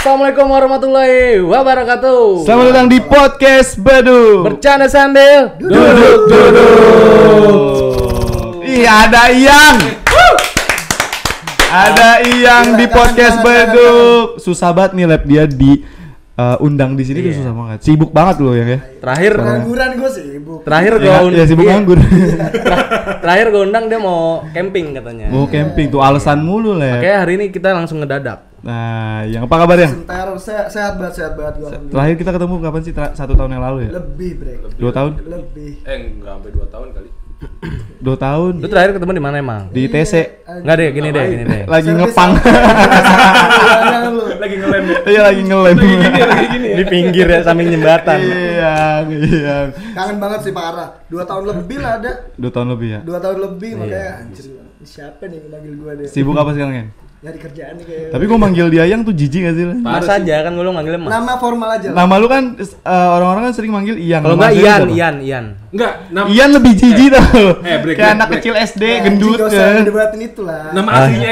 Assalamualaikum warahmatullahi wabarakatuh. Selamat datang di podcast Badu. Bercanda sambil Duduk. Iya, ada Iyang. Ada Iyang di podcast Badu. Susah banget nih lab dia di undang di sini tuh susah banget. Sibuk banget loh ya. Terakhir Pengangguran gue sibuk. Terakhir gue Ya sibuk nganggur. Terakhir gue undang dia mau camping katanya. Mau camping tuh alasan mulu lah. Makanya hari ini kita langsung ngedadak. Nah, yang apa kabar yang? Sebentar, sehat banget gue. Terakhir kita ketemu kapan sih? 1 tahun yang lalu ya? Lebih, Bre. 2 tahun? Lebih. Enggak sampai 2 tahun kali. 2 tahun. Lu terakhir ketemu di mana emang? Di TC. Enggak deh, gini deh. Lagi Service ngepang. Lagi ngelem ya. Iya, lagi ngelem. Lagi gini ya. Di pinggir ya, samping jembatan. Iya. Kangen banget sih parah. 2 tahun lebih lah ada. 2 tahun lebih ya. 2 tahun lebih makanya anjir. Siapa nih yang manggil gue deh? Sibuk apa sekarang kan? Nyari kerjaan nih kayak. Tapi gua manggil dia yang tuh jijik gak sih? Lan? Mas aja kan gue lu manggilnya Mas. Nama formal aja. Nama lu kan orang-orang kan sering manggil Iyang. Kalau Nama enggak asli siapa? Ian. Enggak, Iyan lebih jijik tau. break, Kayak anak break. kecil SD Anjing, gendut gak usah ya. debatin itu lah. nama aslinya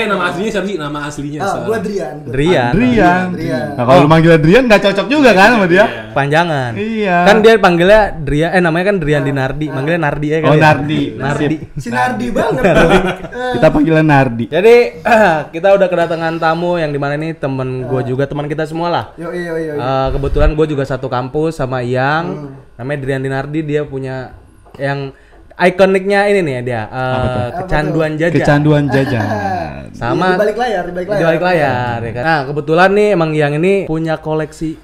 siapa sih? Nama aslinya. Gue Drian. Drian. Adrian. Drian. Nah kalau lu manggil Adrian gak cocok juga kan sama dia? Panjangan. Iya. Kan dia panggilnya namanya kan Drian Dinardi, manggilnya Nardi ya kan. Oh ya? Nardi. Nardi. Si Nardi banget. Kita panggilan Nardi. Jadi kita udah kedatangan tamu yang dimana ini temen gue juga, teman kita semua lah. Yo. Kebetulan gue juga satu kampus sama Iyang, namanya Drian Dinardi. Dia punya yang ikoniknya ini nih dia, kecanduan jajan. Kecanduan jajan. Sama Di balik layar. di balik layar ya kan. Nah kebetulan nih emang Iyang ini punya koleksi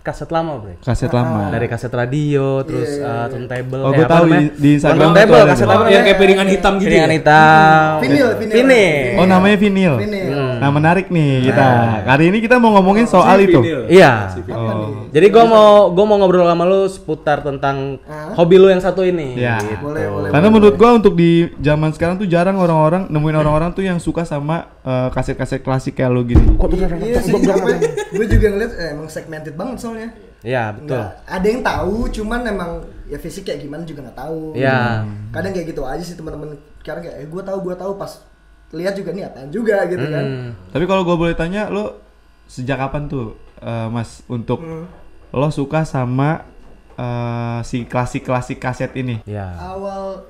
kaset lama, Bre. Kaset lama. Dari kaset radio, terus turntable. Oh, gua apa tahu namanya? di Instagram Turntable, tuh ada kaset tuh. apa Yang namanya? kayak piringan hitam gitu. Piringan Ya? hitam. Vinyl. Oh namanya vinyl. Nah menarik nih kita. Kali ini kita mau ngomongin soal itu. Iya. Oh. Jadi gua mau ngobrol sama lu seputar tentang hobi lu yang satu ini. Ya. Gitu. Boleh. Karena menurut gua untuk di zaman sekarang tuh jarang nemuin orang-orang tuh yang suka sama kaset-kaset klasik kayak lo gini. Iya sih, gue juga ngeliat emang segmented banget soalnya. Iya, betul. Nggak, ada yang tahu, cuman emang ya fisik kayak gimana juga nggak tahu. Iya. Kadang kayak gitu aja sih teman-teman. Sekarang kayak gue tahu pas lihat juga nih apaan juga gitu kan. Tapi kalau gue boleh tanya, lo sejak kapan tuh, Mas, untuk lo suka sama si klasik-klasik kaset ini? Iya. Awal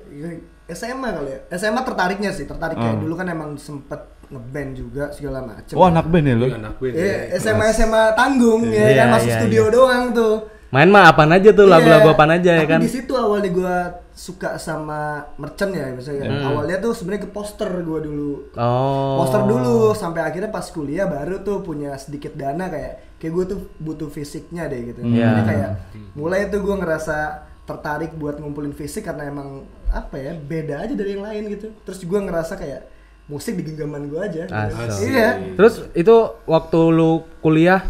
SMA kali ya. SMA tertariknya kayak dulu kan emang sempet ngeband juga segala macem. Oh anak band ya lo? Anak gue. SMA tanggung ya Iya, kan masuk iya, studio doang tuh. Main mah apaan aja tuh, lagu-lagu Iya. apaan aja ya Tapi kan. di situ awalnya gue suka sama merchant ya misalnya. Awalnya tuh sebenarnya ke poster gue dulu. Oh. Poster dulu sampai akhirnya pas kuliah baru tuh punya sedikit dana kayak gue tuh butuh fisiknya deh gitu. Iya. Jadi kayak mulai tuh gue ngerasa tertarik buat ngumpulin fisik karena emang apa ya beda aja dari yang lain gitu. Terus gue ngerasa kayak musik di genggaman gue aja. Asik. Iya. Terus itu waktu lu kuliah,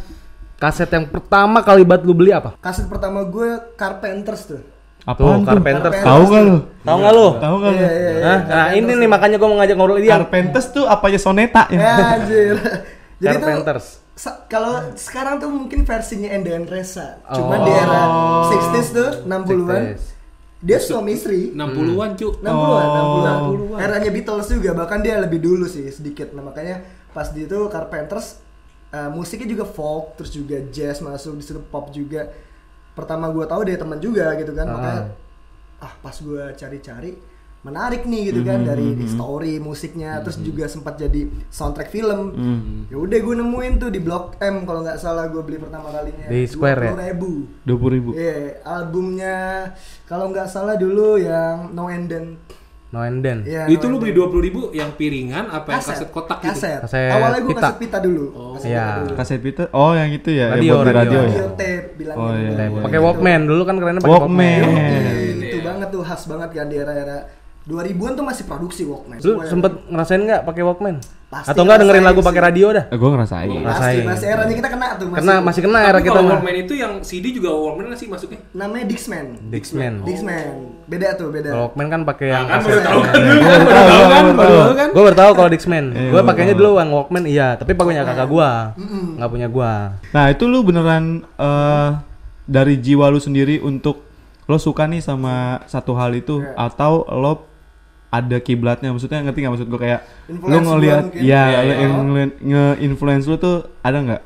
kaset yang pertama kali banget lu beli apa? Kaset pertama gue Carpenters tuh. Apaan tuh? Carpenters. Tahu nggak lo? Tahu nggak lu? Tahu nggak lo? Hah? Nah ini nih makanya gua mau ngajak ngobrol dia. Carpenters tuh apa ya soneta ya? Ya anjir. Jadi tuh Carpenters. kalau sekarang tuh mungkin versinya Enda and Resa. Cuma di era 60s tuh, 60-an. 60s. Dia suami istri. 60-an, Cuk. 60-an. Eranya Beatles juga, bahkan dia lebih dulu sih sedikit. Nah, makanya pas di itu Carpenters musiknya juga folk, terus juga jazz masuk, di situ pop juga. Pertama gue tahu dari teman juga gitu kan. Makanya pas gue cari-cari menarik nih gitu kan dari story musiknya, terus juga sempat jadi soundtrack film. Ya udah gue nemuin tuh di Blok M kalau nggak salah gue beli pertama kalinya. Di Square ya? 20.000. Iya, albumnya kalau nggak salah dulu yang No and Then. No and Then. Iya, Itu No lu and beli 20.000 yang piringan apa yang kaset kotak gitu? Kaset. Kaset Awalnya gue pita. kaset pita dulu. Kaset Iya. pita dulu. Kaset Peter. Oh yang itu ya, Radio, yang buat di radio. radio ya. Radio tape bilangnya. Oh, iya. dulu. Pakai Walkman dulu kan kerennya pakai Walkman. Itu banget tuh khas banget kan di era-era 2000-an tuh masih produksi Walkman. Lu Semua sempet ngerasain nggak pakai Walkman? Pasti Atau nggak dengerin ngerasain lagu pakai sih. radio dah? Gue ngerasain. Pasti eranya kita kena tuh Masih kena era Tapi kita kalau mah. Walkman itu yang CD juga Walkman nggak sih masuknya? Namanya Dixman. Dixman. Dixman. Beda tuh, beda. Kalau Walkman kan pakai yang Kan kaset. baru tahu kan? Baru tahu kan? Gue baru tahu kalau Dixman. Gue pakainya dulu yang Walkman iya, tapi punya kakak gua. Nggak punya gua. Nah itu lu beneran dari jiwa lu sendiri untuk lo suka nih sama satu hal itu atau lo ada kiblatnya, maksudnya ngerti nggak maksud gue kayak Influence lo ngelihat gua mungkin. ya Iya, lo iya. yang nge-influence lo tuh ada nggak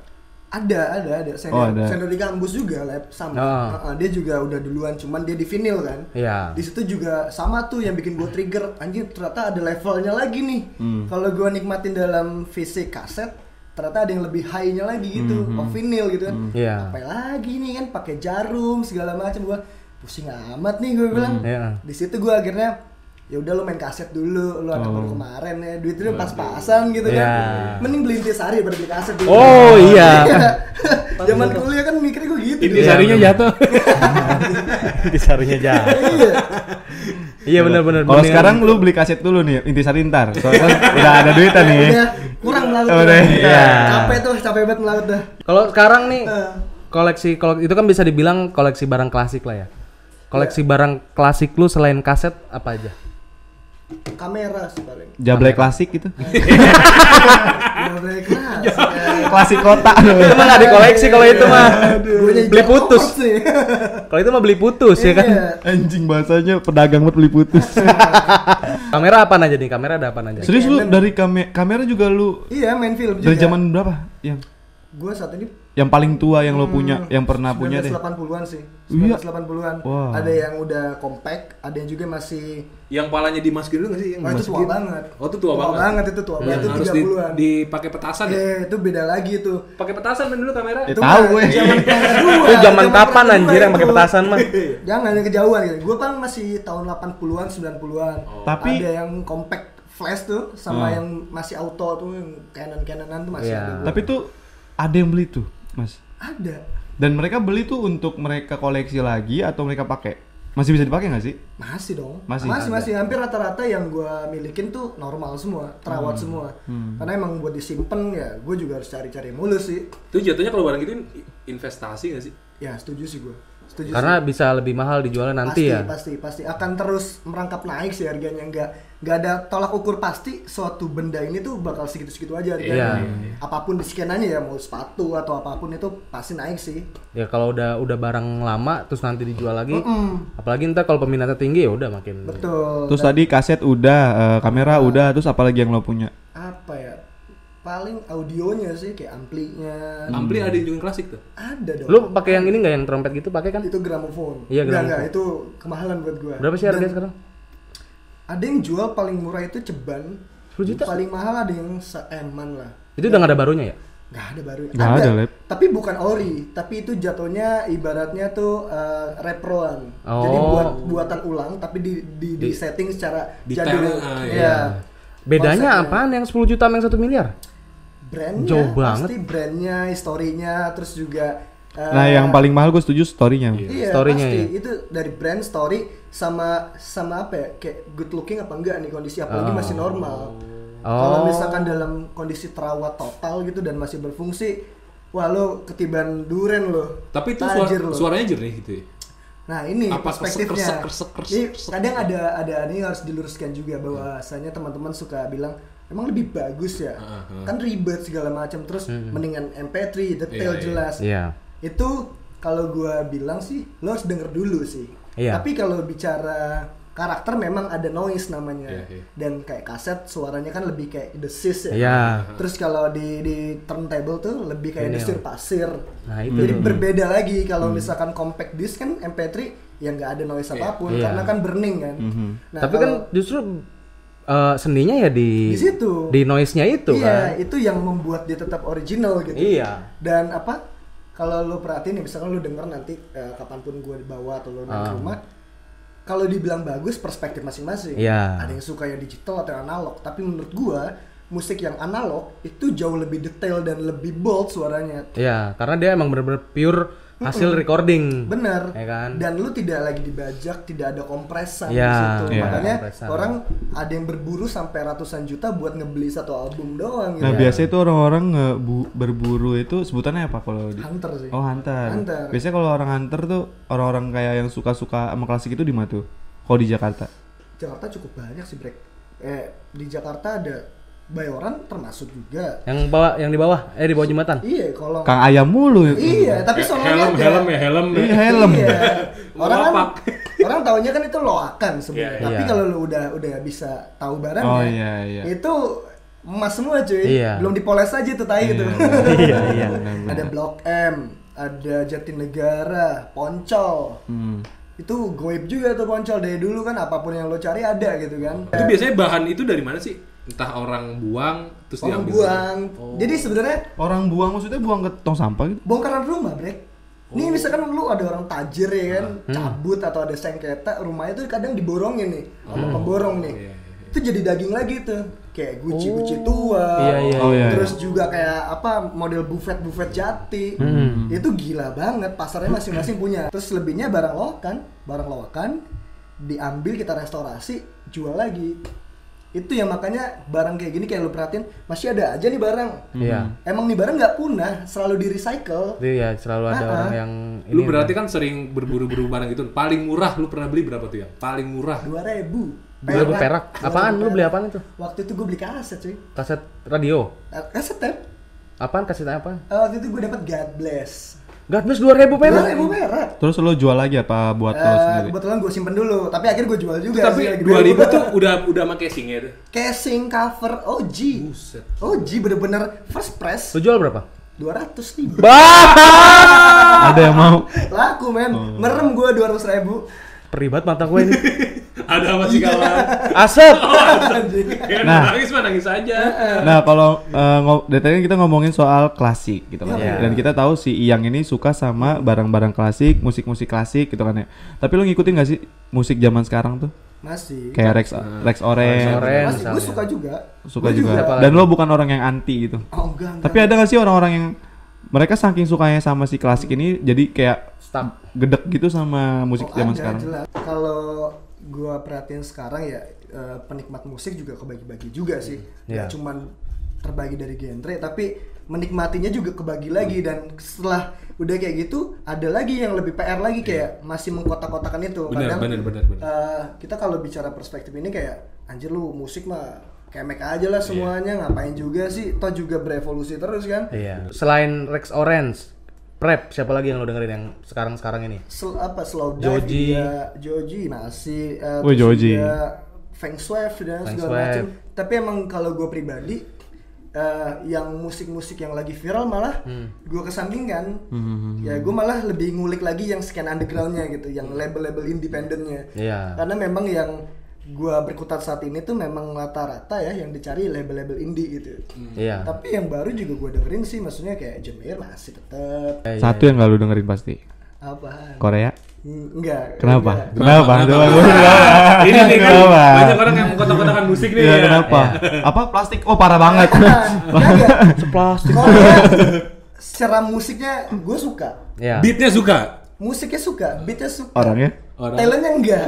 Ada. Senior di kampus juga lab sama. Dia juga udah duluan, cuman dia di vinyl kan. Iya. Di situ juga sama tuh yang bikin gue trigger. Anjir, ternyata ada levelnya lagi nih. Kalau gue nikmatin dalam fisik kaset, ternyata ada yang lebih high-nya lagi gitu, vinyl gitu kan. Apa lagi nih kan pakai jarum segala macam, gue pusing amat nih gue bilang. Di situ gue akhirnya ya udah lo main kaset dulu, lo anak baru kemarin ya, duit itu pas-pasan gitu kan. Mending beli Intisari daripada beli kaset dulu. Oh iya. Zaman kuliah kan mikirnya gue gitu. Intisarinya jatuh. Intisarinya jatuh. Iya benar-benar. Kalau sekarang lu beli kaset dulu nih, Intisari ntar. Soalnya kan udah ada duitan nih. Udah kurang melaut. Capek banget melaut dah. Kalau sekarang nih koleksi, kalau itu kan bisa dibilang koleksi barang klasik lah ya. Koleksi barang klasik lu selain kaset apa aja? Kamera sih paling. Jablay klasik gitu. Jablay klasik. Klasik kota. Itu mah nggak dikoleksi kalau itu mah. Beli putus. Kalau itu mah beli putus ya kan. Anjing bahasanya pedagang buat beli putus. Kamera apa aja nih? Kamera ada apa aja? Serius lu dari kamera juga lu? Iya, main film juga. Dari zaman berapa? Gue saat ini yang paling tua yang lo punya, yang pernah punya deh. 1980-an sih. Iya. 1980-an. Wow. Ada yang udah compact, ada yang juga masih yang palanya dimasukin dulu nggak sih? Yang itu tua banget. Oh, itu tua banget. Itu tua banget. Itu Harus 30-an. dipakai petasan ya? Itu beda lagi tuh. Pakai petasan main dulu kamera. Itu tahu gue. Itu zaman kapan anjir yang pakai petasan mah? Jangan yang kejauhan gitu. Gue kan masih tahun 80-an, 90-an. Tapi ada yang compact flash tuh sama yang masih auto tuh, yang Canon-Canonan tuh masih ada. Tapi tuh ada yang beli tuh, Mas. Ada. Dan mereka beli tuh untuk mereka koleksi lagi atau mereka pakai? Masih bisa dipakai nggak sih? Masih dong. Masih. Hampir rata-rata yang gue milikin tuh normal semua, terawat semua. Karena emang buat disimpan ya, gue juga harus cari-cari mulu sih. Itu jatuhnya kalau barang gitu investasi nggak sih? Ya setuju sih gue. Karena bisa lebih mahal dijualnya nanti ya. Pasti akan terus merangkap naik sih harganya, nggak ada tolak ukur pasti. Suatu benda ini tuh bakal segitu-segitu aja harganya. Apapun di skenanya ya, mau sepatu atau apapun itu pasti naik sih. Ya kalau udah barang lama terus nanti dijual lagi, apalagi ntar kalau peminatnya tinggi ya udah makin. Betul. Terus tadi kaset udah, kamera udah, terus apalagi yang lo punya? Apa ya? Paling audionya sih, kayak amplinya. Ampli ada yang juga klasik tuh? Ada dong. Lu pakai yang ini nggak, yang trompet gitu pakai kan? Itu gramofon. Iya, gramofon. Enggak, itu kemahalan buat gua. Berapa sih harganya sekarang? Ada yang jual paling murah itu ceban 10 juta? Paling mahal ada yang se-eman lah. Itu udah nggak ada barunya ya? Nggak ada baru. Nggak ada, Lep. Tapi bukan ori, tapi itu jatuhnya ibaratnya tuh reproan. Oh. Jadi buatan ulang tapi di setting secara detail, jadul. iya. Bedanya Konsepnya. apaan yang 10 juta sama yang 1 miliar? Brandnya, jauh banget. pasti brandnya, historinya, terus juga Nah, yang paling mahal gue setuju story-nya. iya, story-nya pasti ya. itu dari brand, story, sama apa ya, kayak good looking apa enggak nih kondisi, apalagi masih normal. Kalau misalkan dalam kondisi terawat total gitu dan masih berfungsi, wah lo ketiban duren lo. Tapi itu tajir lo. suaranya jernih gitu ya? Nah ini Apa perspektifnya. kresek. Ini kadang ada ini harus diluruskan juga bahwasanya teman-teman suka bilang emang lebih bagus ya, kan ribet segala macam, terus mendingan MP3 detail jelas. Itu kalau gua bilang sih lo harus denger dulu sih. Tapi kalau bicara karakter memang ada noise namanya, dan kayak kaset suaranya kan lebih kayak desis ya. Terus kalau di turntable tuh lebih kayak desir pasir. Nah, itu jadi berbeda lagi. Kalau misalkan compact disc kan MP3 yang nggak ada noise apapun karena kan burning kan. Nah, tapi kan justru seninya ya di situ, di noise-nya itu kan. Iya, itu yang membuat dia tetap original gitu. Iya. Dan apa? Kalau lo perhatiin nih, misalkan lo denger nanti kapanpun gue dibawa atau lo naik ke rumah, kalau dibilang bagus perspektif masing-masing. Ada yang suka yang digital atau yang analog, tapi menurut gue musik yang analog itu jauh lebih detail dan lebih bold suaranya. Iya, karena dia emang bener-bener pure hasil recording. Bener. Ya kan? Dan lu tidak lagi dibajak, tidak ada kompresan di situ. Makanya orang ada yang berburu sampai ratusan juta buat ngebeli satu album doang gitu. Nah, biasanya itu orang-orang berburu itu sebutannya apa kalau di hunter sih. Oh, hunter. Biasanya kalau orang hunter tuh orang-orang kayak yang suka-suka sama klasik itu di mana tuh? Kalau di Jakarta? Jakarta cukup banyak sih, Brek. Di Jakarta ada Bayoran termasuk juga. Yang di bawah di bawah jembatan. Iya, kalau Kang Ayam mulu. Iya, tapi soalnya helm. Iya. Orang taunya kan itu loakan sebenarnya. Tapi kalau lu udah bisa tahu barangnya, itu emas semua cuy. Iya. Belum dipoles aja tuh tai gitu. Iya, iya. Ada Blok M, ada Jatinegara, Poncol. Itu goib juga tuh Poncol dari dulu kan, apapun yang lo cari ada gitu kan. Itu biasanya bahan itu dari mana sih? Entah orang buang terus Orang diambil. buang. Jadi sebenarnya Orang buang maksudnya buang ke tong sampah gitu. bongkaran rumah, Brek. Nih misalkan lu ada orang tajir ya kan, cabut atau ada sengketa, rumahnya tuh kadang diborongin nih sama pemborong nih. Iya, Itu jadi daging lagi tuh. Kayak guci-guci tua. Iya, iya. Oh, iya, Terus juga kayak apa model buffet Jati. Itu gila banget, pasarnya masing-masing punya. Terus lebihnya barang loakan diambil kita restorasi, jual lagi. Itu yang makanya barang kayak gini kayak lu perhatiin masih ada aja nih barang. Iya. Emang nih barang nggak punah, selalu di recycle. Iya, selalu ada orang yang Lu berarti kan sering berburu-buru barang gitu. Paling murah lu pernah beli berapa tuh ya? Paling murah. 2.000 perak. Apaan? Lu beli apaan itu? Waktu itu gue beli kaset cuy. Kaset radio. Kaset tape. Apaan kasetnya apa? Waktu itu gue dapat God Bless. God bless 2.000 perak. 2.000 perak. Terus lo jual lagi apa buat lo sendiri? Kebetulan gue simpen dulu, tapi akhirnya gue jual juga. Tapi sih, 2000 tuh udah sama casingnya tuh. casing cover OG. Buset. OG bener-bener first press. Lu jual berapa? 200.000. Ada yang mau? Laku men. Merem gue 200.000. Peribat mata gue ini. Ada apa sih kawan? Asep. Ya, Nah. nangis mah nangis aja. Nah kalau dari tadi kan kita ngomongin soal klasik gitu kan. Iya. Dan kita tahu si Iyang ini suka sama barang-barang klasik, musik-musik klasik gitu kan ya. Tapi lo ngikutin gak sih musik zaman sekarang tuh? Masih. Kayak Rex Orange. Orange. Masih gue misalnya. suka juga. Suka Gua juga. Apalagi? Dan lo bukan orang yang anti gitu. Oh enggak. Tapi ada gak sih orang-orang yang mereka saking sukanya sama si klasik ini jadi kayak Stuck. gedek gitu sama musik zaman ada, sekarang? jelas. Kalau gua perhatiin sekarang ya penikmat musik juga kebagi-bagi juga sih. Iya. Gak cuman terbagi dari genre, tapi menikmatinya juga kebagi lagi. Dan setelah udah kayak gitu, ada lagi yang lebih PR lagi kayak masih mengkotak-kotakan itu. Benar, Kadang benar. kita kalau bicara perspektif ini kayak anjir lu musik mah kemek aja lah semuanya, ngapain juga sih? Toh juga berevolusi terus kan. Iya. Selain Rex Orange, Prep, siapa lagi yang lo dengerin yang sekarang ini? Slow dive Joji. juga, Joji masih Wih, terus Joji. juga Feng Shui dan Feng segala Shui. macam. Tapi emang kalau gue pribadi yang musik-musik yang lagi viral malah gue kesampingkan. Ya gue malah lebih ngulik lagi yang scan undergroundnya gitu, yang label-label independennya. Iya. Karena memang yang gue berkutat saat ini tuh memang rata-rata ya yang dicari label-label indie gitu. Iya. Tapi yang baru juga gue dengerin sih, maksudnya kayak Jemair masih tetap. Iya, Satu yang gak lu dengerin pasti. Apaan? Korea. Enggak. Kenapa? enggak. Kenapa? Coba gue Ini nih kan Kenapa? banyak orang yang kotak-kotakan musik nih Iya, ya. kenapa? Apa plastik? Oh, parah banget. Enggak. Seplastik. Korea secara musiknya gue suka. Iya. Beatnya suka. Musiknya suka, beatnya suka. Orangnya? Orang. Talentnya enggak.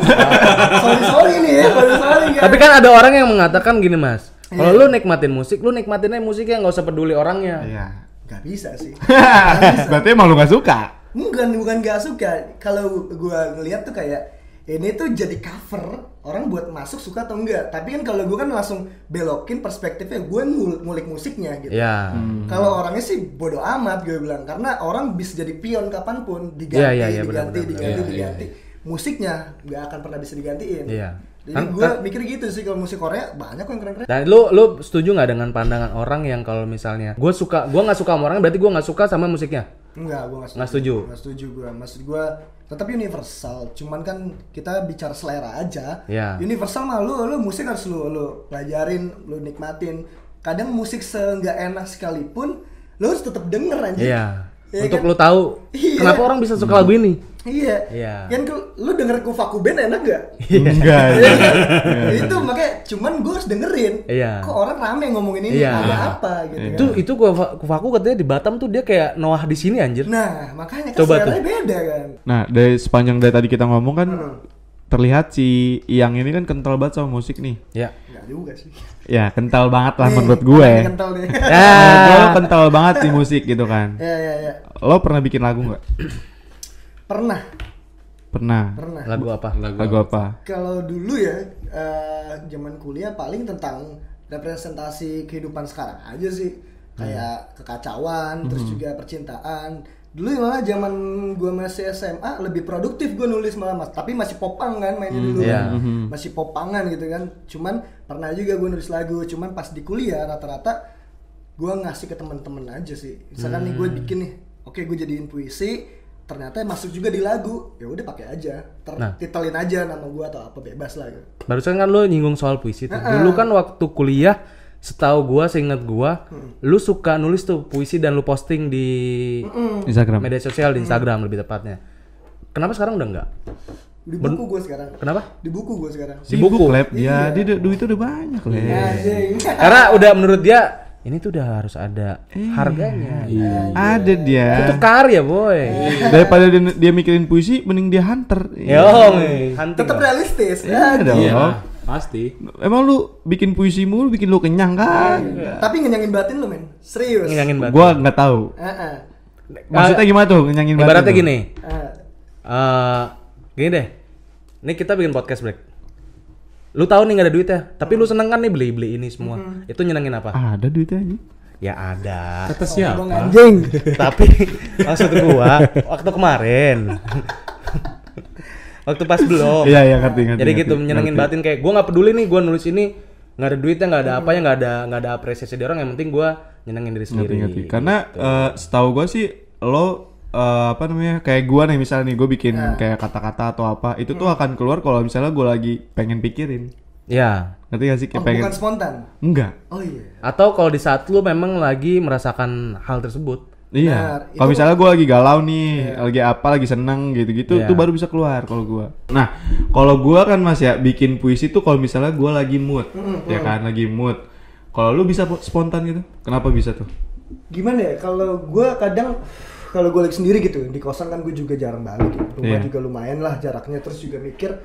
sorry nih ya, sorry enggak. Tapi kan ada orang yang mengatakan gini mas, kalau lu nikmatin musik, lu nikmatin aja musiknya, nggak usah peduli orangnya. Iya. Nggak bisa sih. Berarti emang lu gak suka? Bukan nggak suka. Kalau gue ngeliat tuh kayak ini tuh jadi cover, orang buat masuk suka atau enggak. Tapi kan kalau gue kan langsung belokin perspektifnya, gue ngulik musiknya gitu. Iya. Kalau orangnya sih bodo amat gue bilang, karena orang bisa jadi pion kapanpun, diganti, Iya, benar. diganti. Musiknya nggak akan pernah bisa digantiin. Iya. Jadi Kan- gue mikir gitu sih, kalau musik Korea banyak kok yang keren-keren. Dan lu setuju nggak dengan pandangan orang yang kalau misalnya gue nggak suka sama orang, berarti gue nggak suka sama musiknya? Enggak, gue Nggak setuju. Nggak setuju gue. Maksud gue tetap universal. Cuman kan kita bicara selera aja. Iya. Universal mah lu musik harus lu pelajarin, lu nikmatin. Kadang musik seenggak enak sekalipun, lu harus tetap denger aja. Iya. Iya Untuk kan? lu tahu Iya. kenapa orang bisa suka lagu ini. Iya. Iya. Kan lu denger Kufaku Band enak gak? Enggak. Itu makanya cuman gue harus dengerin. Iya. Kok orang rame ngomongin ini, Iya. ada apa gitu kan. Itu Kufaku katanya di Batam tuh dia kayak Noah di sini anjir. Nah, makanya kan Coba seleranya tuh. beda kan. Nah, dari tadi kita ngomong kan terlihat si Iyang ini kan kental banget sama musik nih. Ya. Enggak juga sih. Ya, kental banget lah Nih, menurut gue. ini kental nih. Lo kental banget di musik gitu kan. Ya. Lo pernah bikin lagu nggak? Pernah. Pernah. Lagu apa? Lagu apa? Kalau dulu ya, zaman kuliah paling tentang representasi kehidupan sekarang aja sih. Kayak kekacauan, terus juga percintaan. Dulu malah zaman gue masih SMA lebih produktif gue nulis malah mas, tapi masih popang kan mainnya dulu kan. Masih popangan gitu kan. Cuman pernah juga gue nulis lagu, cuman pas di kuliah rata-rata gue ngasih ke teman-teman aja sih. Misalkan nih gue bikin nih, oke gue jadiin puisi, ternyata masuk juga di lagu, ya udah pakai aja, titelin aja nama gue atau apa bebas lah. Gitu. Barusan kan lo nyinggung soal puisi tuh. Dulu kan waktu kuliah, setahu gua, seingat gua, lu suka nulis tuh puisi dan lu posting di Instagram. media sosial, di Instagram lebih tepatnya. Kenapa sekarang udah enggak? Di buku gue sekarang. Kenapa? Di buku gue sekarang. Di buku. Lab, dia duitnya udah banyak Karena udah menurut dia ini tuh udah harus ada harganya. Ada dia. Itu karya, boy. Daripada dia mikirin puisi, mending dia hunter. Tetap realistis. Iya dong. Iya, pasti. Emang lu bikin puisi mulu, bikin lu kenyang kan? Tapi ngenyangin batin lu men, serius. Ngenyangin banget. Gua nggak tahu. Maksudnya gimana tuh ngenyangin batin? Ibaratnya tuh? gini. Gini deh. Ini kita bikin podcast break. Lu tahu nih nggak ada duitnya, tapi lu seneng kan nih beli ini semua. Itu nyenengin apa? Ada duitnya aja. Ya ada. Kata siapa? Anjing. Tapi maksud gua waktu kemarin. Waktu pas belum. Iya ngerti. Jadi gitu nyenengin batin kayak gua nggak peduli nih gua nulis ini nggak ada duitnya, nggak ada apanya, nggak ada apresiasi dari orang, yang penting gua nyenengin diri sendiri. Ngerti. Karena setahu gua sih lo kayak gua nih misalnya nih gua bikin kayak kata-kata atau apa itu tuh akan keluar kalau misalnya gua lagi pengen pikirin. Ya. Ngerti gak sih kayak pengen? Bukan spontan. Enggak. Oh iya. Atau kalau di saat lu memang lagi merasakan hal tersebut. Iya. Kalau misalnya gue lagi galau nih, lagi apa, lagi seneng gitu-gitu, itu baru bisa keluar kalau gue. Nah, kalau gue kan mas ya bikin puisi tuh kalau misalnya gue lagi mood, ya kan lagi mood. Kalau lu bisa spontan gitu, kenapa bisa tuh? Gimana ya? Kalau gue kadang kalau gue lagi sendiri gitu di kosan kan gue juga jarang balik. Gitu. Rumah juga lumayan lah jaraknya, terus juga mikir.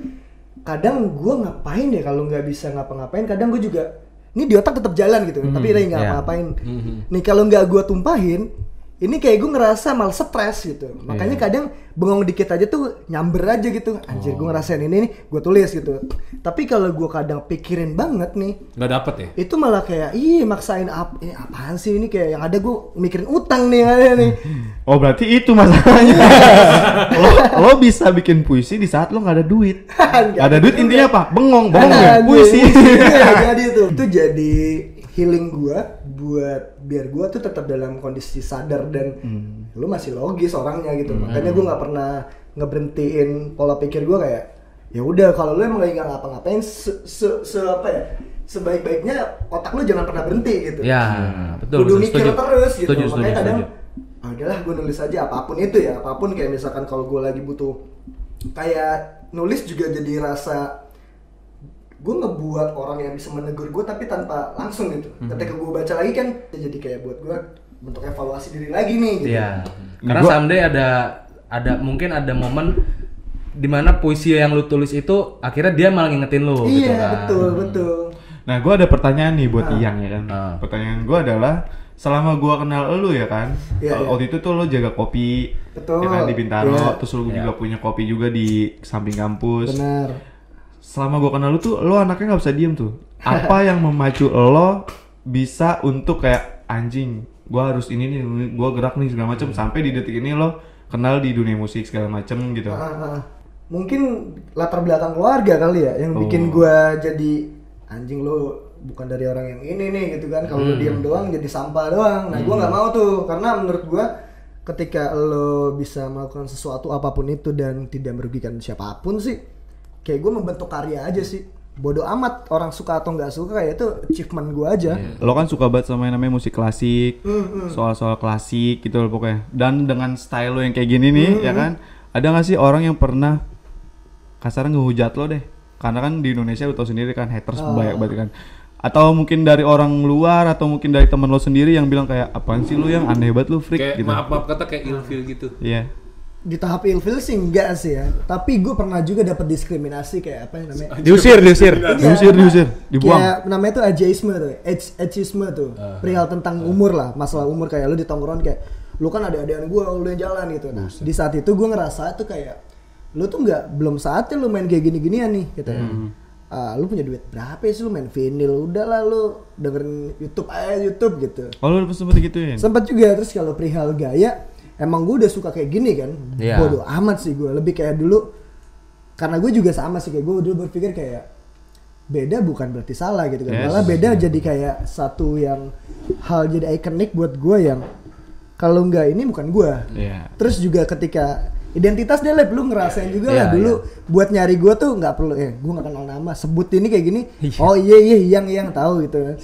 Kadang gue ngapain ya kalau nggak bisa ngapa-ngapain? Kadang gue juga ini di otak tetap jalan gitu, tapi lagi nggak ngapa-ngapain. Nih kalau nggak gue tumpahin. Ini kayak gue ngerasa malah stres gitu. Makanya kadang bengong dikit aja tuh nyamber aja gitu. Anjir gue ngerasain ini nih, gue tulis gitu. Tapi kalau gue kadang pikirin banget nih, nggak dapet ya? itu malah kayak maksain ini apaan sih ini, kayak yang ada gue mikirin utang nih yang ada nih. Oh berarti itu masalahnya. lo bisa bikin puisi di saat lo nggak ada duit. Ada duit intinya apa? Bengong ya puisi. Jadi itu jadi healing gue buat biar gue tuh tetap dalam kondisi sadar dan lu masih logis orangnya gitu. Makanya gue nggak pernah ngeberhentiin pola pikir gue kayak ya udah kalau lu emang lagi nggak ngapa-ngapain sebaik-baiknya otak lu jangan pernah berhenti gitu. Ya betul. Kudu mikir terus gitu. Setuju, makanya kadang udahlah gue nulis aja apapun itu ya, apapun kayak misalkan kalau gue lagi butuh kayak nulis juga jadi rasa gue ngebuat orang yang bisa menegur gue tapi tanpa langsung gitu. Ketika gue baca lagi kan jadi kayak buat gue bentuk evaluasi diri lagi nih gitu. Iya. Karena someday ada mungkin ada momen dimana puisi yang lu tulis itu akhirnya dia malah ngingetin lu gitu kan. Iya betul. Nah gue ada pertanyaan nih buat Iyang ya kan. Pertanyaan gue adalah selama gue kenal lu ya kan, waktu itu tuh lo jaga kopi, ya kan di Bintaro, terus lu juga punya kopi juga di samping kampus. Benar. Selama gue kenal lu tuh, lo anaknya nggak bisa diem tuh. Apa yang memacu lo bisa untuk kayak anjing, gue harus ini nih, gue gerak nih segala macam sampai di detik ini lo kenal di dunia musik segala macam gitu. Mungkin latar belakang keluarga kali ya yang bikin gue jadi anjing lo bukan dari orang yang ini nih gitu kan. Kalau lo diem doang jadi sampah doang. Nah gue nggak mau tuh karena menurut gue ketika lo bisa melakukan sesuatu apapun itu dan tidak merugikan siapapun sih, kayak gue membentuk karya aja sih. Bodoh amat orang suka atau nggak suka, kayak itu achievement gue aja. Lo kan suka banget sama yang namanya musik klasik, soal-soal klasik gitu loh pokoknya. Dan dengan style lo yang kayak gini nih, ya kan, ada nggak sih orang yang pernah kasarnya ngehujat lo deh? Karena kan di Indonesia lo tau sendiri kan haters banyak banget kan. Atau mungkin dari orang luar atau mungkin dari temen lo sendiri yang bilang kayak apaan sih lo yang aneh banget lo freak kayak gitu. maaf kata kayak ilfil gitu. Iya. Di tahap ilfil sih enggak sih ya, tapi gue pernah juga dapat diskriminasi kayak apa yang namanya Diusir. Dibuang. Kayak namanya tuh ageisme tuh, ageisme tuh, perihal tentang umur lah, masalah umur kayak lu di tongkrongan kayak lu kan ada-adaan gue, lu yang jalan gitu. Nah di saat itu gue ngerasa tuh kayak lu tuh belum saatnya lu main kayak gini-ginian nih gitu ya. Lu punya duit berapa sih lu main vinyl, udahlah lu dengerin YouTube gitu. Oh lu sempet digituin? Sempat juga. Terus kalau perihal gaya emang gue udah suka kayak gini kan, bodo amat sih gue. Lebih kayak dulu, karena gue juga sama sih, kayak gue dulu berpikir kayak beda bukan berarti salah gitu kan. Malah beda jadi kayak satu yang hal jadi ikonik buat gue yang kalau nggak ini bukan gue. Terus juga ketika identitas deh, lu ngerasain juga lah dulu buat nyari gue tuh nggak perlu gue nggak kenal nama, sebut ini kayak gini, oh iya yang tahu gitu kan.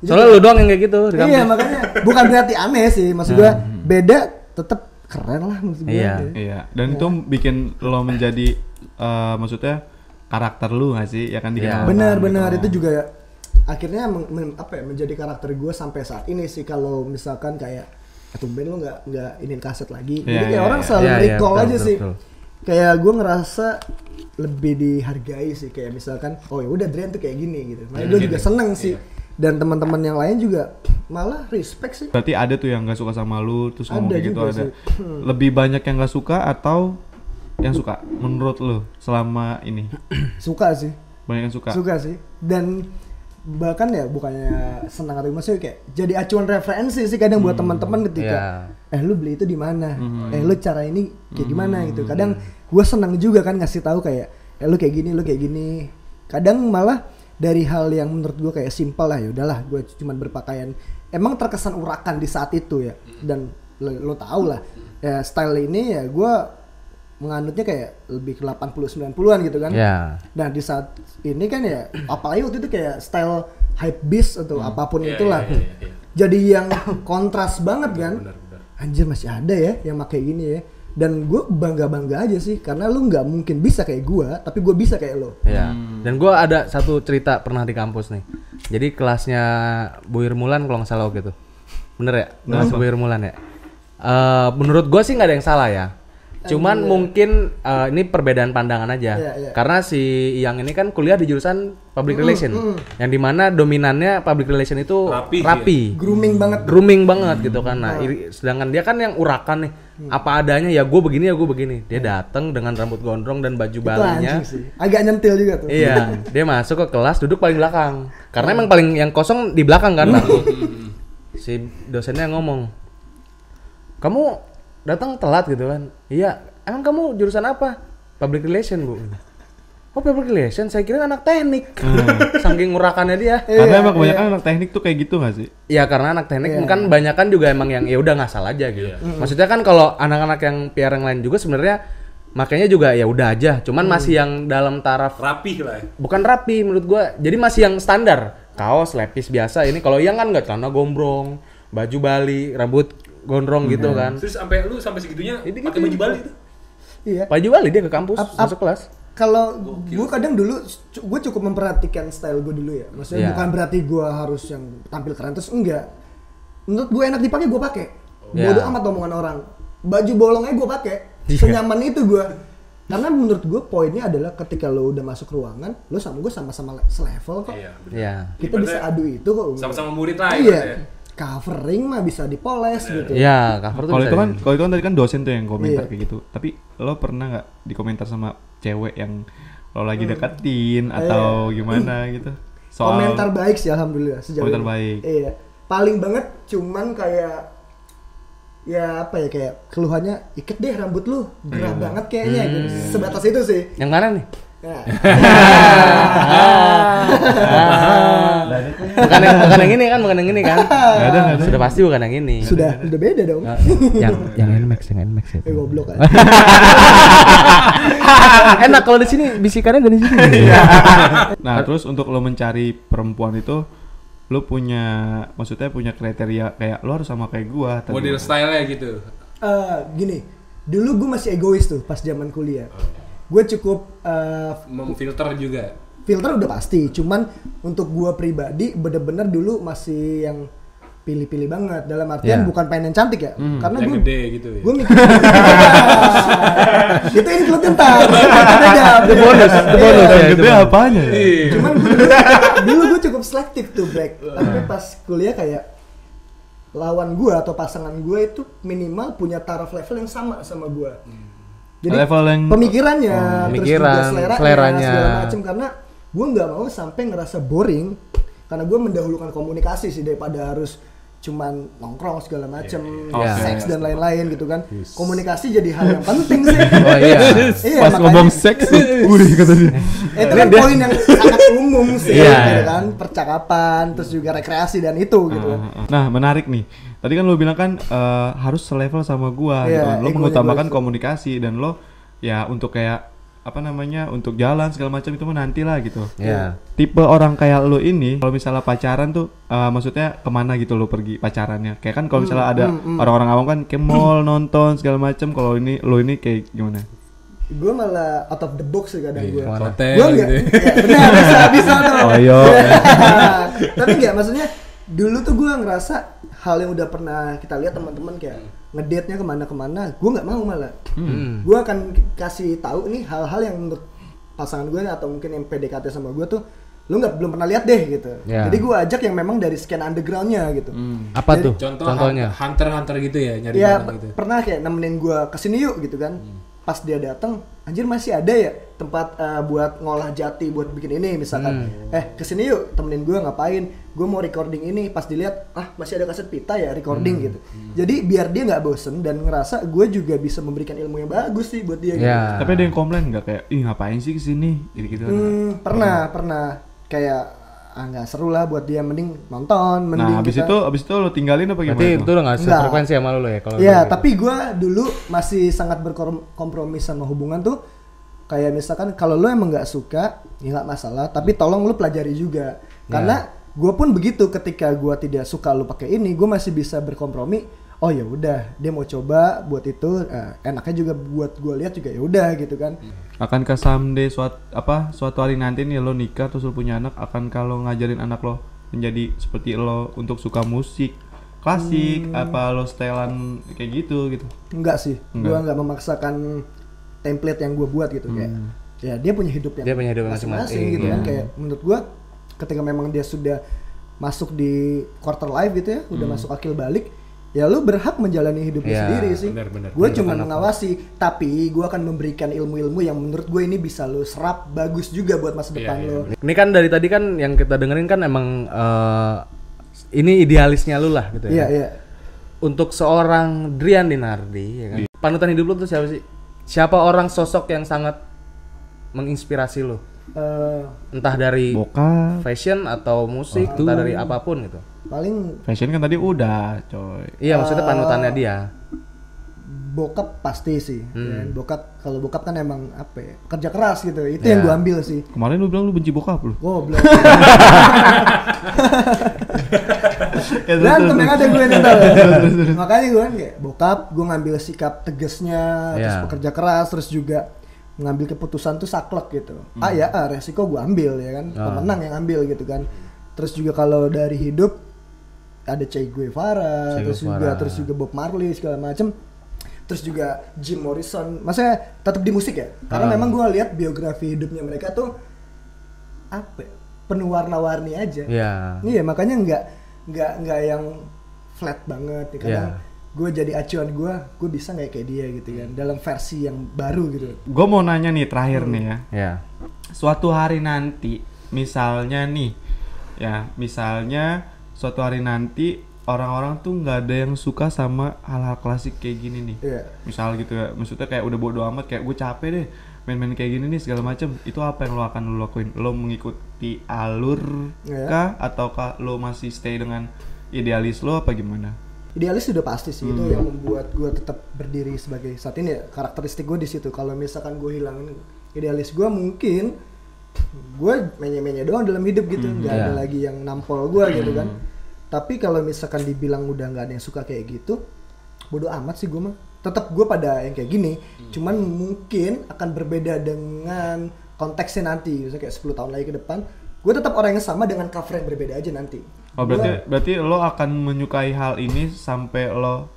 Soalnya lu doang yang kayak gitu. Iya makanya bukan berarti aneh sih, maksud gue beda tetap keren lah maksud gue. Iya. Dan itu bikin lo menjadi maksudnya karakter lu nggak sih, ya kan dikenal. Benar itu juga akhirnya menjadi karakter gue sampai saat ini sih. Kalau misalkan kayak tumben lu nggak inin kaset lagi, jadi kayak orang selalu recall aja sih. Kayak gue ngerasa lebih dihargai sih, kayak misalkan oh ya udah Dren tuh kayak gini gitu. Makanya gue juga seneng sih, dan teman-teman yang lain juga malah respect sih. Berarti ada tuh yang nggak suka sama lu terus ngomong kayak gitu ada. Lebih banyak yang nggak suka atau yang suka menurut lu selama ini? Suka sih. Banyak yang suka. Suka sih. Dan bahkan ya bukannya senang atau maksudnya kayak jadi acuan referensi sih kadang buat teman-teman ketika lu beli itu di mana, lu cara ini kayak gimana gitu. Kadang gue senang juga kan ngasih tahu kayak lu kayak gini. Kadang malah dari hal yang menurut gue kayak simpel lah, ya udahlah gue cuma berpakaian emang terkesan urakan di saat itu ya. Dan lo tau lah ya, style ini ya gue menganutnya kayak lebih ke 80-90-an gitu kan. Nah di saat ini kan ya apalagi waktu itu kayak style hype beast atau apapun itulah. Jadi yang kontras banget kan. Benar. Anjir masih ada ya yang pakai gini ya. Dan gue bangga aja sih karena lu nggak mungkin bisa kayak gue, tapi gue bisa kayak lo. Dan gue ada satu cerita pernah di kampus nih. Jadi kelasnya Bu Irmulan kalau nggak salah gitu. Bener ya? Kelas Bu Irmulan ya. Menurut gue sih nggak ada yang salah ya. Cuman mungkin ini perbedaan pandangan aja. Karena si Yang ini kan kuliah di jurusan public relation, yang dimana dominannya public relation itu rapi. Grooming banget gitu kan. Nah, sedangkan dia kan yang urakan nih, apa adanya ya gue begini. Dia datang dengan rambut gondrong dan baju balinya. Agak nyentil juga tuh. Iya, dia masuk ke kelas duduk paling belakang. Karena emang paling yang kosong di belakang kan. Si dosennya ngomong, "Kamu datang telat gitu kan?" "Iya." "Emang kamu jurusan apa?" "Public relation, Bu." "Oh, public relation? Saya kira anak teknik." Saking ngurakannya dia. Karena emang kebanyakan anak teknik tuh kayak gitu nggak sih? Iya, karena anak teknik kan banyakan juga emang yang ya udah ngasal aja gitu. Maksudnya kan kalau anak-anak yang PR yang lain juga sebenarnya makanya juga ya udah aja. Cuman masih yang dalam taraf rapi lah ya. Bukan rapi menurut gua. Jadi masih yang standar. Kaos lepis biasa. Ini kalau yang kan enggak, celana gombrong, baju Bali, rambut gondrong gitu kan. Terus sampai segitunya pakai baju Bali tuh. Iya. Baju Bali dia ke kampus masuk kelas. Kalau gue kadang dulu gue cukup memperhatikan style gue dulu ya. Maksudnya bukan berarti gue harus yang tampil keren, terus enggak. Menurut gue enak dipakai gue pakai. Bodoh amat omongan orang. Baju bolongnya gue pakai. Senyaman itu gue. Karena menurut gue poinnya adalah ketika lo udah masuk ruangan, lo sama gue sama-sama selevel kok. Kita bisa adu itu kok. Sama-sama murid lah. Covering mah bisa dipoles gitu. Iya, cover tuh kalau bisa. Kalau itu kan tadi kan dosen tuh yang komentar kayak gitu. Tapi lo pernah nggak dikomentar sama cewek yang lo lagi deketin atau gimana gitu? Soal komentar baik sih alhamdulillah sejauh komentar ini. Baik. Iya. Paling banget cuman kayak ya apa ya, kayak keluhannya iket deh rambut lu gerah banget kayaknya gitu. Sebatas itu sih. Yang mana nih? Ya. bukan yang ini kan. Enggak ada. Sudah pasti bukan yang ini. Sudah beda dong. yang Nmax itu. Goblok kan. Enak kalau di sini bisikannya dari sini. Nah, terus untuk lo mencari perempuan itu lo punya kriteria kayak lo harus sama kayak gua atau model style-nya gitu. Gini, dulu gue masih egois tuh pas zaman kuliah. Gue cukup memfilter juga. Filter udah pasti, cuman untuk gue pribadi bener-bener dulu masih yang pilih-pilih banget. Dalam artian bukan pengen yang cantik ya, karena gue gede gitu ya. Gue mikir itu include ntar. Itu bonus ya. Gede apanya ya? Cuman dulu gue cukup selektif tuh Black. Tapi pas kuliah kayak lawan gue atau pasangan gue itu minimal punya taraf level yang sama gue. Jadi level yang pemikirannya, terus juga seleranya segala macam, karena gue nggak mau sampai ngerasa boring, karena gue mendahulukan komunikasi sih daripada harus cuman nongkrong segala macem, Iya. seks dan lain-lain gitu kan. Komunikasi jadi hal yang penting sih. Oh iya. Iya, Pas makanya- ngomong seks, wih kata dia. itu kan poin yang sangat umum sih, Iya. gitu kan, percakapan, terus juga rekreasi dan itu gitu kan. Nah, menarik nih. Tadi kan lu bilang kan harus selevel sama gua gitu. Iya, Lo egonya mengutamakan gua. komunikasi dan lo ya untuk kayak apa namanya untuk jalan segala macam itu mah nanti lah gitu. Iya. Tipe orang kayak lu ini kalau misalnya pacaran tuh maksudnya kemana gitu lo pergi pacarannya? Kayak kan kalau misalnya ada orang-orang awam kan ke mall nonton segala macam. Kalau ini lo ini kayak gimana? Gue malah out of the box sih kadang gue. Kemana? Hotel Gue gitu. enggak, ya, benar bisa tuh. Oh, iya. Tapi enggak, maksudnya dulu tuh gue ngerasa hal yang udah pernah kita lihat teman-teman kayak ngedate-nya kemana-kemana, gue nggak mau malah. Gue akan kasih tahu nih hal-hal yang menurut pasangan gue atau mungkin yang PDKT sama gue tuh lu belum pernah lihat deh gitu. Ya. Jadi gue ajak yang memang dari scan undergroundnya gitu. Apa Jadi- tuh? Contohnya hunter gitu ya, nyari Ya barang gitu. pernah kayak nemenin gue kesini yuk gitu kan. Pas dia datang, anjir masih ada ya tempat buat ngolah jati buat bikin ini misalkan. Kesini yuk temenin gue ngapain? Gue mau recording ini. Pas dilihat, masih ada kaset pita ya recording gitu. Jadi biar dia nggak bosen dan ngerasa gue juga bisa memberikan ilmu yang bagus sih buat dia. Gitu. Ya. Tapi ada yang komplain nggak kayak, ih ngapain sih kesini? Gitu-gitu. Pernah kayak nggak seru lah buat dia, mending nonton, mending Nah, abis itu lo tinggalin apa gimana? Berarti tuh? itu udah nggak Enggak. sefrekuensi sama lu ya kalau. Iya, gitu. tapi gue dulu masih sangat berkompromi sama hubungan tuh. Kayak misalkan kalau lo emang nggak suka, ya nggak masalah. Tapi tolong lo pelajari juga. Karena gue pun begitu, ketika gue tidak suka lo pakai ini, gue masih bisa berkompromi. Oh ya udah, dia mau coba buat itu, enaknya juga buat gue lihat juga ya udah gitu kan. Akankah someday suatu hari nanti nih lo nikah terus lo punya anak, akan kalau ngajarin anak lo menjadi seperti lo untuk suka musik klasik, apa lo setelan kayak gitu? Enggak sih, gue Enggak. nggak memaksakan template yang gue buat gitu kayak. Ya dia punya hidup yang Dia punya hidup masing-masing masing-masing, gitu kan. iya. Kayak menurut gue ketika memang dia sudah masuk di quarter life gitu ya, udah masuk akil balik, ya lu berhak menjalani hidupnya Iya, sendiri sih. benar. Gue cuma mengawasi, tapi gue akan memberikan ilmu-ilmu yang menurut gue ini bisa lu serap bagus juga buat masa depan lo. Ini kan dari tadi kan yang kita dengerin kan emang ini idealisnya lu lah gitu Iya, ya. iya. Untuk seorang Drian Dinardi ya kan. Panutan hidup lu tuh siapa sih? Siapa orang sosok yang sangat menginspirasi lu? Entah dari Bokap, fashion atau musik, entah dari apapun gitu. Paling fashion kan tadi udah, coy. Iya, maksudnya panutannya dia. bokap pasti sih. Ya, kalau bokap kan emang apa ya, kerja keras gitu. Itu yang gue ambil sih. Kemarin lu bilang lu benci bokap lu. Goblok. Berantem yang ada gue nih tau. Makanya gue kan kayak bokap, gue ngambil sikap tegasnya, terus Yeah. bekerja keras, terus juga ngambil keputusan tuh saklek gitu. Resiko gue ambil ya kan, pemenang yang ambil gitu kan. Terus juga kalau dari hidup ada Che Guevara, terus juga Bob Marley segala macem. Terus juga Jim Morrison, maksudnya tetap di musik ya, karena memang gue lihat biografi hidupnya mereka tuh apa ya, penuh warna-warni aja. Iya. Iya, makanya nggak yang flat banget. Ya. Kadang Iya. gue jadi acuan gue bisa nggak kayak dia gitu kan, dalam versi yang baru gitu. Gue mau nanya nih terakhir nih ya. Ya. Suatu hari nanti, misalnya suatu hari nanti orang-orang tuh nggak ada yang suka sama hal-hal klasik kayak gini nih. Iya. Misal gitu ya, maksudnya kayak udah bodo amat, kayak gue capek deh main-main kayak gini nih segala macam. Itu apa yang lo akan lo lakuin? Lo mengikuti alur Iya. kah, ataukah lo masih stay dengan idealis lo apa gimana? Idealis sudah pasti sih, itu yang membuat gue tetap berdiri sebagai saat ini ya, karakteristik gue di situ. Kalau misalkan gue hilangin idealis gue, mungkin gue menye-menye doang dalam hidup gitu, nggak ada Iya. lagi yang nampol gue gitu kan. Tapi kalau misalkan dibilang udah nggak ada yang suka kayak gitu, bodo amat sih gue mah. Tetap gue pada yang kayak gini, cuman mungkin akan berbeda dengan konteksnya nanti. Misalnya kayak 10 tahun lagi ke depan, gue tetap orang yang sama dengan cover yang berbeda aja nanti. Oh berarti lo akan menyukai hal ini sampai lo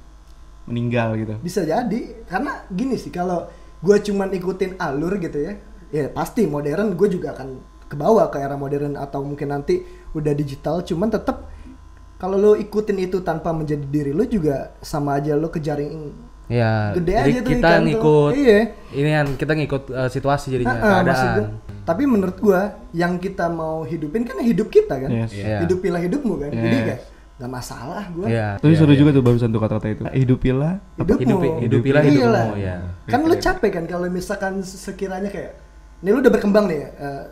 meninggal gitu? Bisa jadi, karena gini sih, kalau gue cuman ikutin alur gitu ya, ya pasti modern gue juga akan kebawa ke era modern atau mungkin nanti udah digital. Cuman tetap kalau lo ikutin itu tanpa menjadi diri lo juga sama aja lo kejaring Ya. gede Jadi aja tuh kita ikan tuh. ngikut. Iya. Ini kan kita ngikut situasi jadinya Maksud gua, keadaan. tapi menurut gue yang kita mau hidupin kan hidup kita kan. Yes. Iya. Hidupilah hidupmu kan. Jadi Yes. kayak nggak masalah gue. Iya. Tapi iya, seru iya. juga tuh barusan tuh kata-kata itu. Hidupilah. Hidupilah Iyalah. hidupmu ya. Kan lu capek kan kalau misalkan sekiranya kayak ini lu udah berkembang nih ya,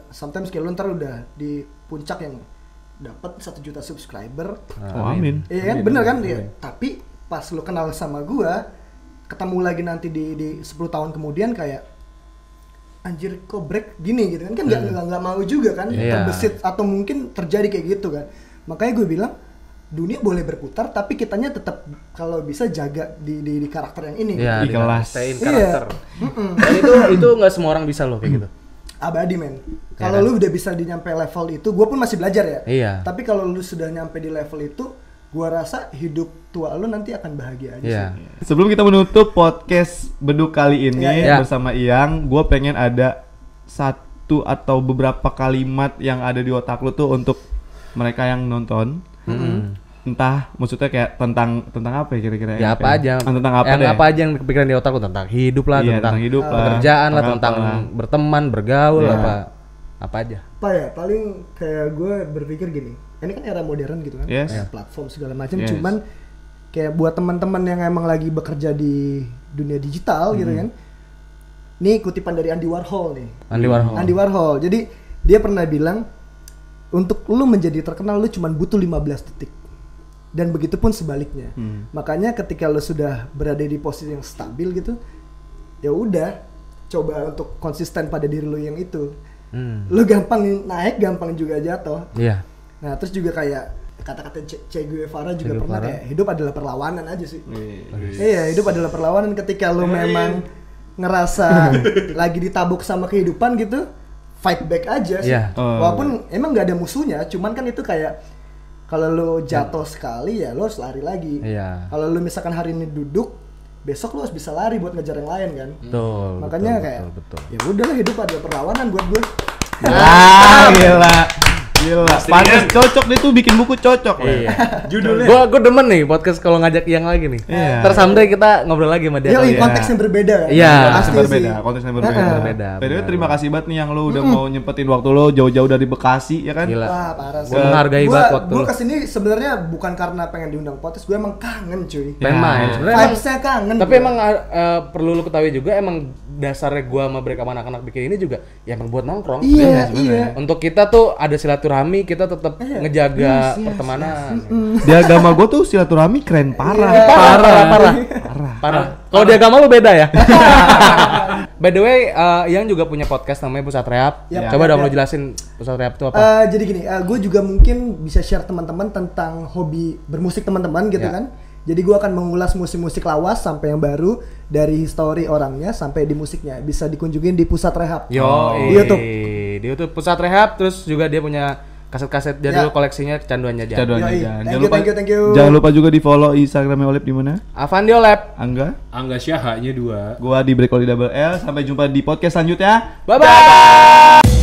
sometimes kayak lu ntar udah di puncak yang dapat 1 juta subscriber. Oh amin. Iya kan, bener kan dia. Tapi pas lu kenal sama gua, ketemu lagi nanti di 10 tahun kemudian kayak anjir kok break gini gitu kan nggak mau juga kan Iya. terbesit atau mungkin terjadi kayak gitu kan. Makanya gue bilang dunia boleh berputar tapi kitanya tetap kalau bisa jaga di karakter yang ini. Iya, Di kelas. stay in Iya. karakter. Dan itu nggak semua orang bisa loh kayak gitu. Abadi men. Ya Kalau kan? lu udah bisa nyampe level itu, gue pun masih belajar ya. Iya. Tapi kalau lu sudah nyampe di level itu, gue rasa hidup tua lu nanti akan bahagia aja Iya. sih. Sebelum kita menutup podcast Beduk kali ini Iya. bersama Iyang, gue pengen ada satu atau beberapa kalimat yang ada di otak lu tuh untuk mereka yang nonton. Entah maksudnya kayak tentang apa ya kira-kira? Ya apa aja. Tentang apa yang deh? apa aja yang kepikiran di otak lu tentang hidup lah, Iya, tentang tentang hidup lah, pekerjaan lah, tentang tentang apa lah. berteman, bergaul Iya. apa aja. Apa ya? Paling kayak gue berpikir gini. Ini kan era modern gitu kan. Yes. Platform segala macam. Yes. Cuman kayak buat teman-teman yang emang lagi bekerja di dunia digital gitu kan. Ini kutipan dari Andy Warhol nih. Andy Warhol. Jadi dia pernah bilang untuk lu menjadi terkenal lu cuma butuh 15 detik. Dan begitupun sebaliknya. Makanya ketika lu sudah berada di posisi yang stabil gitu, ya udah coba untuk konsisten pada diri lu yang itu. Lu gampang naik, gampang juga jatuh. Iya. Nah, terus juga kayak kata-kata Che Guevara juga Che pernah Guevara. kayak hidup adalah perlawanan aja sih. Iya, hidup adalah perlawanan ketika lu memang ngerasa lagi ditabuk sama kehidupan gitu, fight back aja sih. Iya. Walaupun emang gak ada musuhnya, cuman kan itu kayak kalau lu jatuh sekali ya lu harus lari lagi. Iya. Kalau lu misalkan hari ini duduk, besok lu harus bisa lari buat ngejar yang lain kan. Betul. Makanya kayak betul. ya udahlah hidup adalah perlawanan buat gue. Gila. Pantes cocok dia tuh bikin buku cocok lah. Iya. Judulnya. Gua demen nih podcast kalau ngajak Iyang lagi nih. Iya. Terus someday kita ngobrol lagi sama dia. Ya, kali ya. konteksnya berbeda kan. Iya. Pasti sih. Konteksnya berbeda. Berbeda. By the way, terima kasih banget nih yang lo udah mau nyempetin waktu lo jauh-jauh dari Bekasi ya kan? Gila. Wah, parah sih. Gua menghargai banget waktu Gue lu. kesini sebenarnya bukan karena pengen diundang podcast, gue emang kangen cuy. Pengen main. Sebenarnya emang- Vibes-nya kangen. tapi gua. emang perlu lu ketahui juga emang dasarnya gua sama break sama anak-anak bikin ini juga ya emang buat nongkrong. Iya, sebenarnya. iya. Untuk kita tuh ada silaturahmi, kita tetap ngejaga pertemanan. Di agama gue tuh silaturahmi keren parah. Iya. Parah. Kalau di agama lu beda ya. By the way, Yang juga punya podcast namanya Pusat Rehab. Yap, Coba yap, dong yap. lu jelasin Pusat Rehab itu apa? Jadi gini, gue juga mungkin bisa share teman-teman tentang hobi bermusik teman-teman gitu Ya. kan. Jadi gue akan mengulas musik-musik lawas sampai yang baru dari history orangnya sampai di musiknya. Bisa dikunjungin di Pusat Rehab. Yo, di YouTube. Di YouTube Pusat Rehab, terus juga dia punya kaset-kaset jadul Ya. koleksinya Kecanduannya Jan. Caduannya Yoi. jangan. Thank you. Jangan lupa juga di follow Instagramnya Olip di mana? Avandio Lab. Angga. Angga Syahanya 2. Gua di Breakoli Double L. Sampai jumpa di podcast selanjutnya. Bye bye.